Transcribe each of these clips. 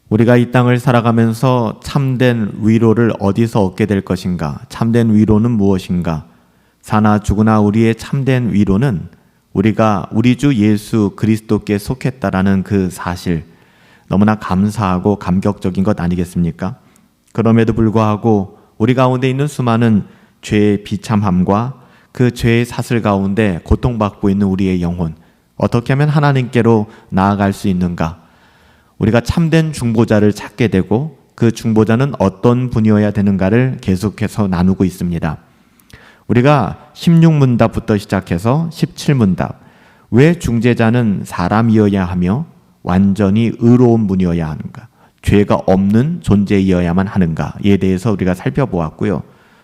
우리가 이 땅을 살아가면서 참된 위로를 어디서 얻게 될 것인가? 참된 위로는 무엇인가? 사나 죽으나 우리의 참된 위로는 우리가 우리 주 예수 그리스도께 속했다라는 그 사실, 너무나 감사하고 감격적인 것 아니겠습니까? 그럼에도 불구하고 우리 가운데 있는 수많은 죄의 비참함과 그 죄의 사슬 가운데 고통받고 있는 우리의 영혼, 어떻게 하면 하나님께로 나아갈 수 있는가? 우리가 참된 중보자를 찾게 되고 그 중보자는 어떤 분이어야 되는가를 계속해서 나누고 있습니다. 우리가 16문답부터 시작해서 17문답, 왜 중재자는 사람이어야 하며 완전히 의로운 분이어야 하는가? 죄가 없는 존재이어야만 하는가에 대해서 우리가 살펴보았고요.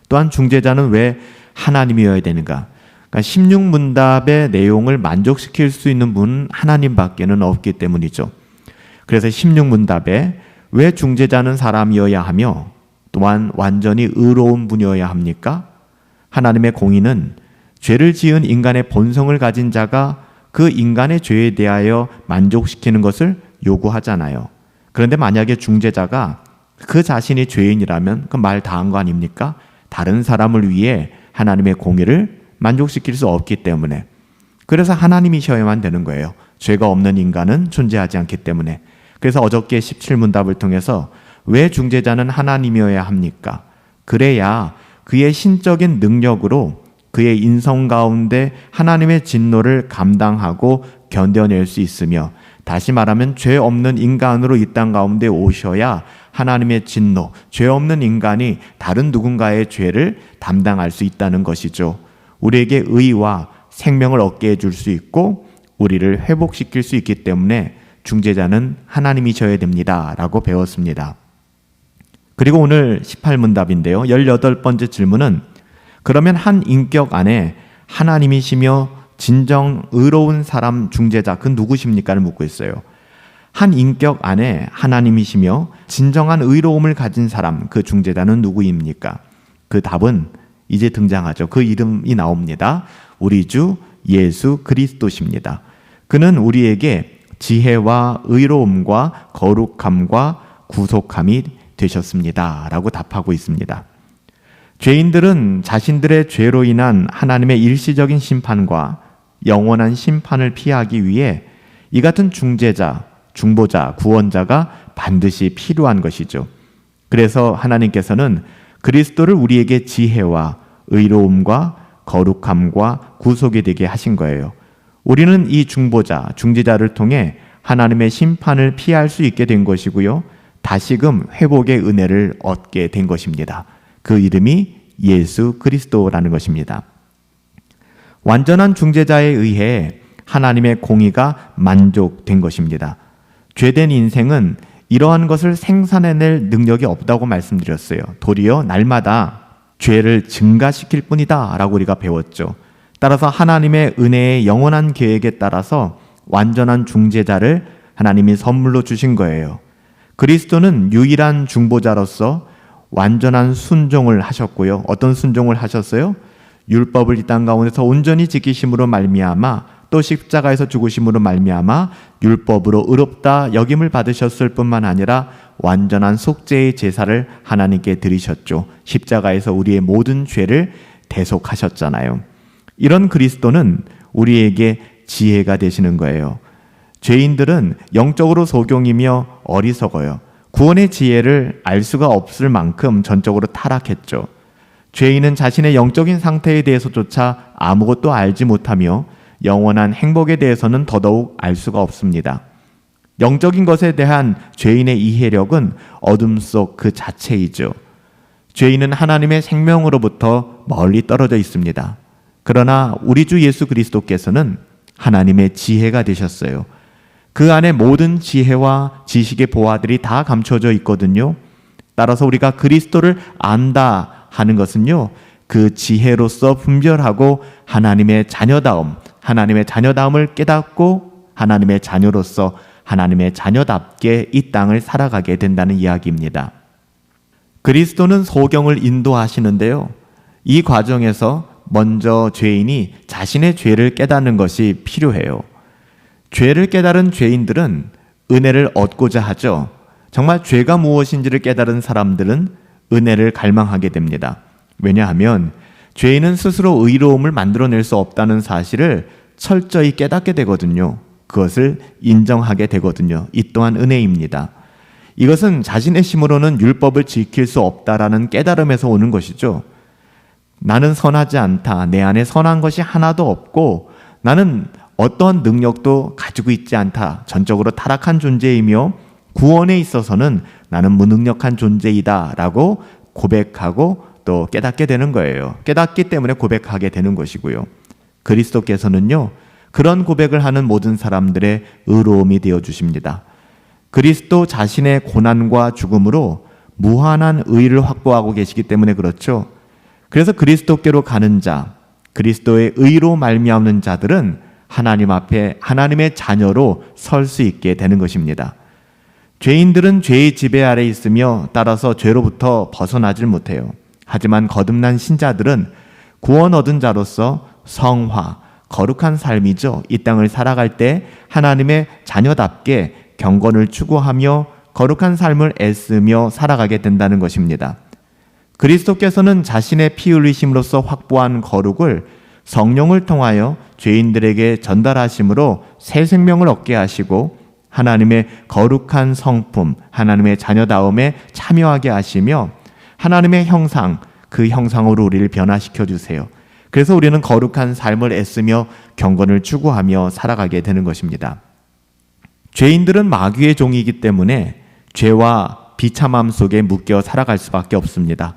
또한 중재자는 왜 하나님이어야 되는가? 그러니까 16문답의 내용을 만족시킬 수 있는 분은 하나님밖에는 없기 때문이죠. 그래서 16문답에 왜 중재자는 사람이어야 하며 또한 완전히 의로운 분이어야 합니까? 하나님의 공의는 죄를 지은 인간의 본성을 가진 자가 그 인간의 죄에 대하여 만족시키는 것을 요구하잖아요. 그런데 만약에 중재자가 그 자신이 죄인이라면 그 말 다 한 거 아닙니까? 다른 사람을 위해 하나님의 공의를 만족시킬 수 없기 때문에, 그래서 하나님이셔야만 되는 거예요. 죄가 없는 인간은 존재하지 않기 때문에. 그래서 어저께 17문답을 통해서 왜 중재자는 하나님이어야 합니까? 그래야 그의 신적인 능력으로 그의 인성 가운데 하나님의 진노를 감당하고 견뎌낼 수 있으며, 다시 말하면 죄 없는 인간으로 이 땅 가운데 오셔야 하나님의 진노, 죄 없는 인간이 다른 누군가의 죄를 담당할 수 있다는 것이죠. 우리에게 의와 생명을 얻게 해줄 수 있고 우리를 회복시킬 수 있기 때문에 중재자는 하나님이셔야 됩니다 라고 배웠습니다. 그리고 오늘 18문답인데요. 18번째 질문은 그러면 한 인격 안에 하나님이시며 진정 의로운 사람 중재자, 그 누구십니까? 를 묻고 있어요. 한 인격 안에 하나님이시며 진정한 의로움을 가진 사람, 그 중재자는 누구입니까? 그 답은 이제 등장하죠. 그 이름이 나옵니다. 우리 주 예수 그리스도십니다. 그는 우리에게 지혜와 의로움과 거룩함과 구속함이 되셨습니다 라고 답하고 있습니다. 죄인들은 자신들의 죄로 인한 하나님의 일시적인 심판과 영원한 심판을 피하기 위해 이 같은 중재자, 중보자, 구원자가 반드시 필요한 것이죠. 그래서 하나님께서는 그리스도를 우리에게 지혜와 의로움과 거룩함과 구속이 되게 하신 거예요. 우리는 이 중보자, 중재자를 통해 하나님의 심판을 피할 수 있게 된 것이고요. 다시금 회복의 은혜를 얻게 된 것입니다. 그 이름이 예수 그리스도라는 것입니다. 완전한 중재자에 의해 하나님의 공의가 만족된 것입니다. 죄된 인생은 이러한 것을 생산해낼 능력이 없다고 말씀드렸어요. 도리어 날마다 죄를 증가시킬 뿐이다 라고 우리가 배웠죠. 따라서 하나님의 은혜의 영원한 계획에 따라서 완전한 중재자를 하나님이 선물로 주신 거예요. 그리스도는 유일한 중보자로서 완전한 순종을 하셨고요. 어떤 순종을 하셨어요? 율법을 이 땅 가운데서 온전히 지키심으로 말미암아 또 십자가에서 죽으심으로 말미암아 율법으로 의롭다 여김을 받으셨을 뿐만 아니라 완전한 속죄의 제사를 하나님께 드리셨죠. 십자가에서 우리의 모든 죄를 대속하셨잖아요. 이런 그리스도는 우리에게 지혜가 되시는 거예요. 죄인들은 영적으로 소경이며 어리석어요. 구원의 지혜를 알 수가 없을 만큼 전적으로 타락했죠. 죄인은 자신의 영적인 상태에 대해서조차 아무것도 알지 못하며 영원한 행복에 대해서는 더더욱 알 수가 없습니다. 영적인 것에 대한 죄인의 이해력은 어둠 속 그 자체이죠. 죄인은 하나님의 생명으로부터 멀리 떨어져 있습니다. 그러나 우리 주 예수 그리스도께서는 하나님의 지혜가 되셨어요. 그 안에 모든 지혜와 지식의 보화들이 다 감춰져 있거든요. 따라서 우리가 그리스도를 안다 하는 것은요, 그 지혜로서 분별하고 하나님의 자녀다움을 깨닫고 하나님의 자녀로서 하나님의 자녀답게 이 땅을 살아가게 된다는 이야기입니다. 그리스도는 소경을 인도하시는데요. 이 과정에서 먼저 죄인이 자신의 죄를 깨닫는 것이 필요해요. 죄를 깨달은 죄인들은 은혜를 얻고자 하죠. 정말 죄가 무엇인지를 깨달은 사람들은 은혜를 갈망하게 됩니다. 왜냐하면 죄인은 스스로 의로움을 만들어낼 수 없다는 사실을 철저히 깨닫게 되거든요. 그것을 인정하게 되거든요. 이 또한 은혜입니다. 이것은 자신의 힘으로는 율법을 지킬 수 없다라는 깨달음에서 오는 것이죠. 나는 선하지 않다. 내 안에 선한 것이 하나도 없고 나는 어떠한 능력도 가지고 있지 않다. 전적으로 타락한 존재이며 구원에 있어서는 나는 무능력한 존재이다 라고 고백하고 또 깨닫게 되는 거예요. 깨닫기 때문에 고백하게 되는 것이고요. 그리스도께서는요, 그런 고백을 하는 모든 사람들의 의로움이 되어 주십니다. 그리스도 자신의 고난과 죽음으로 무한한 의를 확보하고 계시기 때문에 그렇죠. 그래서 그리스도께로 가는 자, 그리스도의 의로 말미암는 자들은 하나님 앞에 하나님의 자녀로 설 수 있게 되는 것입니다. 죄인들은 죄의 지배 아래 있으며 따라서 죄로부터 벗어나질 못해요. 하지만 거듭난 신자들은 구원 얻은 자로서 성화, 거룩한 삶이죠. 이 땅을 살아갈 때 하나님의 자녀답게 경건을 추구하며 거룩한 삶을 애쓰며 살아가게 된다는 것입니다. 그리스도께서는 자신의 피 흘리심으로써 확보한 거룩을 성령을 통하여 죄인들에게 전달하심으로 새 생명을 얻게 하시고 하나님의 거룩한 성품, 하나님의 자녀다움에 참여하게 하시며 하나님의 형상, 그 형상으로 우리를 변화시켜 주세요. 그래서 우리는 거룩한 삶을 애쓰며 경건을 추구하며 살아가게 되는 것입니다. 죄인들은 마귀의 종이기 때문에 죄와 비참함 속에 묶여 살아갈 수밖에 없습니다.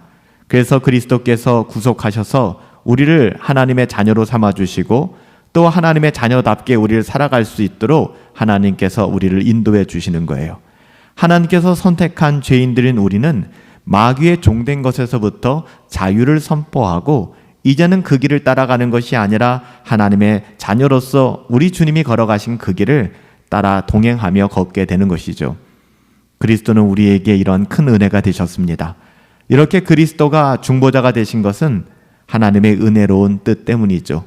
그래서 그리스도께서 구속하셔서 우리를 하나님의 자녀로 삼아주시고 또 하나님의 자녀답게 우리를 살아갈 수 있도록 하나님께서 우리를 인도해 주시는 거예요. 하나님께서 선택한 죄인들인 우리는 마귀의 종된 것에서부터 자유를 선포하고 이제는 그 길을 따라가는 것이 아니라 하나님의 자녀로서 우리 주님이 걸어가신 그 길을 따라 동행하며 걷게 되는 것이죠. 그리스도는 우리에게 이런 큰 은혜가 되셨습니다. 이렇게 그리스도가 중보자가 되신 것은 하나님의 은혜로운 뜻 때문이죠.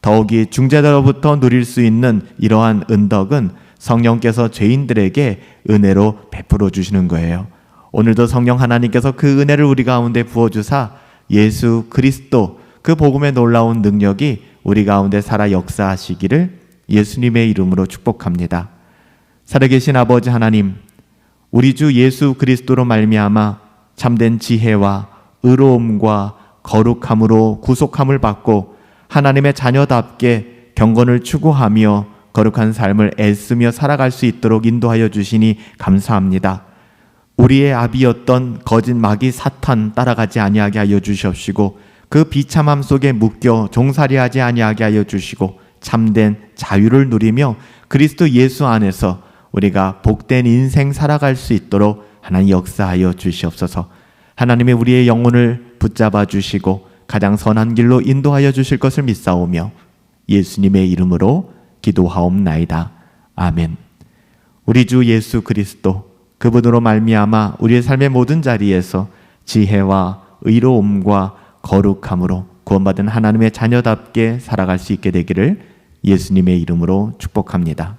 더욱이 중재자로부터 누릴 수 있는 이러한 은덕은 성령께서 죄인들에게 은혜로 베풀어 주시는 거예요. 오늘도 성령 하나님께서 그 은혜를 우리 가운데 부어주사 예수 그리스도 그 복음의 놀라운 능력이 우리 가운데 살아 역사하시기를 예수님의 이름으로 축복합니다. 살아계신 아버지 하나님, 우리 주 예수 그리스도로 말미암아 참된 지혜와 의로움과 거룩함으로 구속함을 받고 하나님의 자녀답게 경건을 추구하며 거룩한 삶을 애쓰며 살아갈 수 있도록 인도하여 주시니 감사합니다. 우리의 아비였던 거짓 마귀 사탄 따라가지 아니하게 하여 주시옵시고 그 비참함 속에 묶여 종살이하지 아니하게 하여 주시고 참된 자유를 누리며 그리스도 예수 안에서 우리가 복된 인생 살아갈 수 있도록 하나님 역사하여 주시옵소서. 하나님의 우리의 영혼을 붙잡아 주시고 가장 선한 길로 인도하여 주실 것을 믿사오며 예수님의 이름으로 기도하옵나이다. 아멘. 우리 주 예수 그리스도 그분으로 말미암아 우리의 삶의 모든 자리에서 지혜와 의로움과 거룩함으로 구원받은 하나님의 자녀답게 살아갈 수 있게 되기를 예수님의 이름으로 축복합니다.